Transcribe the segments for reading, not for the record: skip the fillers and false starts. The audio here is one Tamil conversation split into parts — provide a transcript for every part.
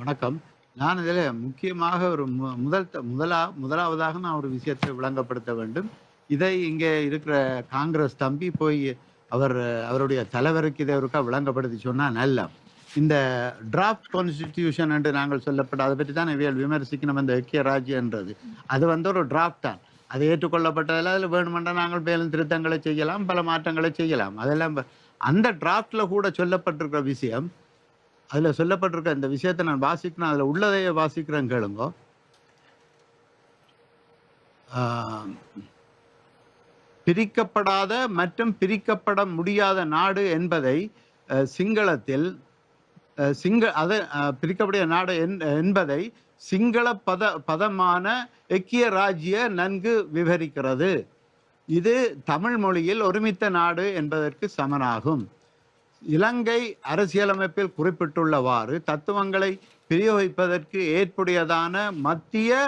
வணக்கம். நான் இதில முக்கியமாக ஒரு முதலாவதாக நான் ஒரு விஷயத்தை விளங்கப்படுத்த வேண்டும். இதை இங்கே இருக்கிற காங்கிரஸ் தம்பி போய் அவருடைய தலைவருக்கு இதை ஒருக்கா விளங்கப்படுத்தி சொன்னா நல்லா. இந்த டிராஃப்ட் கான்ஸ்டிடியூஷன் என்று நாங்கள் சொல்லப்பட்ட அதை பற்றி தான் இவைகள் விமர்சிக்கணும் இந்த ஐக்கிய ராஜ்யன்றது. அது வந்து ஒரு டிராஃப்ட் தான். அது ஏற்றுக்கொள்ளப்பட்டதில் அதில் வேணுமென்றா நாங்கள் மேலும் திருத்தங்களை செய்யலாம், பல மாற்றங்களை செய்யலாம். அதெல்லாம் அந்த டிராஃப்ட்ல கூட சொல்லப்பட்டிருக்கிற விஷயம் அதுல சொல்லப்பட்டிருக்க இந்த விஷயத்தை நான் வாசிக்கணும். அதுல உள்ளதையே வாசிக்கிறேன் கேளுங்கோ. ஆஹ், பிரிக்கப்படாத மற்றும் பிரிக்கப்பட முடியாத நாடு என்பதை சிங்களத்தில் பிரிக்கப்படைய நாடு என்பதை சிங்கள பதமான ஐக்கிய ராஜ்ய நன்கு விவரிக்கிறது. இது தமிழ் மொழியில் ஒருமித்த நாடு என்பதற்கு சமனாகும். இலங்கை அரசியலமைப்பில் குறிப்பிட்டுள்ளவாறு தத்துவங்களை பிரயோகிப்பதற்கு ஏற்புடையதான மத்திய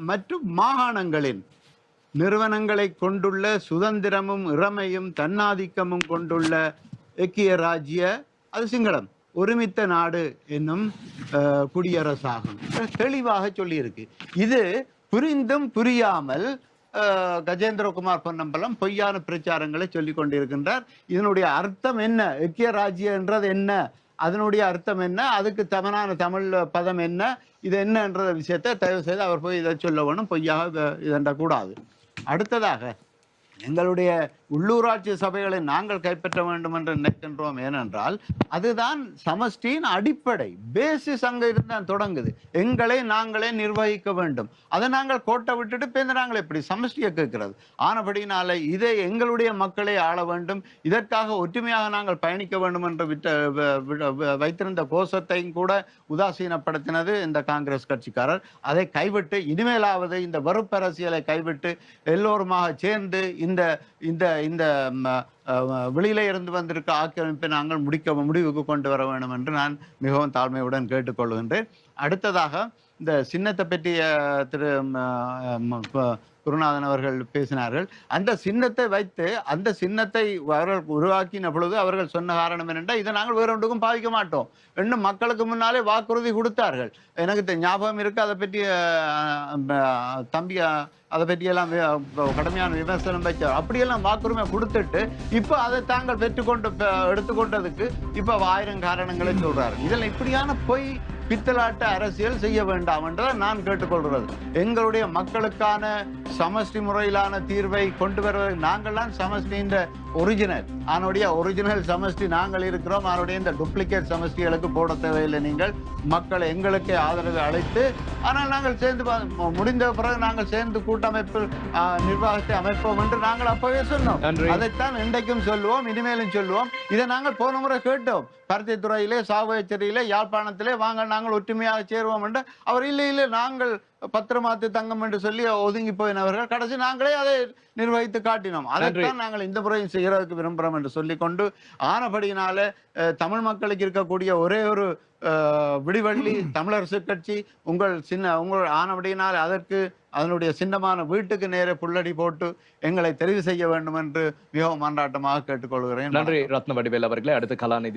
மற்றும் மாகாணங்களின் நிறுவனங்களை கொண்டுள்ள சுதந்திரமும் இறமையும் தன்னாதிக்கமும் கொண்டுள்ள ஐக்கிய ராஜ்ய அது சிங்களம் ஒருமித்த நாடு என்னும் குடியரசாகும் தெளிவாக சொல்லியிருக்கு. இது புரிந்தும் புரியாமல் கஜேந்திரகுமார் பொன்னம்பலம் பொய்யான பிரச்சாரங்களை சொல்லிக் கொண்டிருக்கின்றார். இதனுடைய அர்த்தம் என்ன? ஐக்கிய ராஜ்யம் என்றது என்ன? அதனுடைய அர்த்தம் என்ன? அதுக்கு சமனான தமிழ் பதம் என்ன? இது என்னன்ற விஷயத்தை தயவு செய்து அவர் போய் இதை சொல்ல வேணும். பொய்யாக இதென்ற கூடாது. அடுத்ததாக எங்களுடைய உள்ளூராட்சி சபைகளை நாங்கள் கைப்பற்ற வேண்டும் என்று நினைக்கின்றோம். ஏனென்றால் அதுதான் சமஷ்டியின் அடிப்படை பேசிஸ் அங்க இருந்தான் தொடங்குது. எங்களை நாங்களே நிர்வகிக்க வேண்டும். அதை நாங்கள் கோட்டை விட்டுட்டு பேருந்து நாங்கள் எப்படி சமஷ்டியை கேட்கிறது? ஆனபடினால இதை எங்களுடைய மக்களை ஆள வேண்டும், இதற்காக ஒற்றுமையாக நாங்கள் பயணிக்க வேண்டும் என்று வைத்திருந்த கோஷத்தையும் கூட உதாசீனப்படுத்தினது இந்த காங்கிரஸ் கட்சிக்காரர். அதை கைவிட்டு இனிமேலாவது இந்த வெறுப்பரசியலை கைவிட்டு எல்லோருமாக சேர்ந்து இந்த இந்த இந்த வெளியில இருந்து வந்திருக்க ஆக்கிரமிப்பை நாங்கள் முடிவுக்கு கொண்டு வர வேண்டும் என்று நான் மிகவும் தாழ்மையுடன் கேட்டுக்கொள்கின்றேன். அடுத்ததாக இந்த சின்னத்தை பற்றிய திரு குருநாதன் அவர்கள் பேசினார்கள். அந்த சின்னத்தை வைத்து அந்த சின்னத்தை அவர்கள் உருவாக்கின பொழுது அவர்கள் சொன்ன காரணம் என்னென்றால் இதை நாங்கள் வேற ஒன்றுக்கும் பாவிக்க மாட்டோம் இன்னும் மக்களுக்கு முன்னாலே வாக்குறுதி கொடுத்தார்கள். எனக்கு ஞாபகம் இருக்கு. அதை பற்றி தம்பி அதை பற்றியெல்லாம் கடுமையான விமர்சனம் வச்சார். அப்படியெல்லாம் வாக்குரிமை கொடுத்துட்டு இப்ப அதை தாங்கள் பெற்றுக்கொண்டு எடுத்துக்கொண்டதுக்கு இப்ப 1000 காரணங்களை சொல்றாரு. இதில் இப்படியான பொய் பித்தலாட்ட அரசியல் செய்ய வேண்டாம் என்றதை நான் கேட்டுக்கொள்கிறது. எங்களுடைய மக்களுக்கான சமஷ்டி முறையிலான தீர்வை கொண்டு வருவதை நாங்கள் தான் சமஷ்டியின் ஒரிஜினல் ஒரிஜினல் சமஷ்டி நாங்கள் இருக்கிறோம். அதனுடைய இந்த டூப்ளிகேட் சமஷ்டிகளுக்கு போட தேவையில்லை. நீங்கள் மக்களை எங்களுக்கே ஆதரவு அழைத்து ஆனால் நாங்கள் சேர்ந்து முடிந்த பிறகு நாங்கள் சேர்ந்து கூட்டமைப்பு நிர்வாகத்தை அமைப்போம் என்று நாங்கள் அப்பவே சொன்னோம். அதைத்தான் இன்றைக்கும் சொல்லுவோம், இனிமேலும் சொல்லுவோம். இதை நாங்கள் போன முறை கேட்டோம். பருத்தித்துறையிலே, சாவகச்சேரியிலே, யாழ்ப்பாணத்திலே வாங்க நாங்கள் ஒற்றுமையாக சேருவோம் என்று அவர் இல்லை நாங்கள் பத்திரமாத்து தங்கம் என்று சொல்லி ஒதுங்கி போயினவர்கள் கடைசி நாங்களே அதை நிர்வகித்து காட்டினோம். அதைத்தான் நாங்கள் இந்த முறையும் செய்யறதுக்கு விரும்புகிறோம் என்று சொல்லிக்கொண்டு ஆனபடியினால தமிழ் மக்களுக்கு இருக்கக்கூடிய ஒரே ஒரு விடிவள்ளி தமிழரசு கட்சி உங்கள் ஆனபடியினால் அதற்கு அதனுடைய சின்னமான வீட்டுக்கு நேர புள்ளடி போட்டு எங்களை தெரிவு செய்ய வேண்டும் என்று மிகவும் மன்றாட்டமாக கேட்டுக்கொள்கிறேன். நன்றி ரத்ன வடிவேல் அவர்களே. அடுத்து கலாநிதி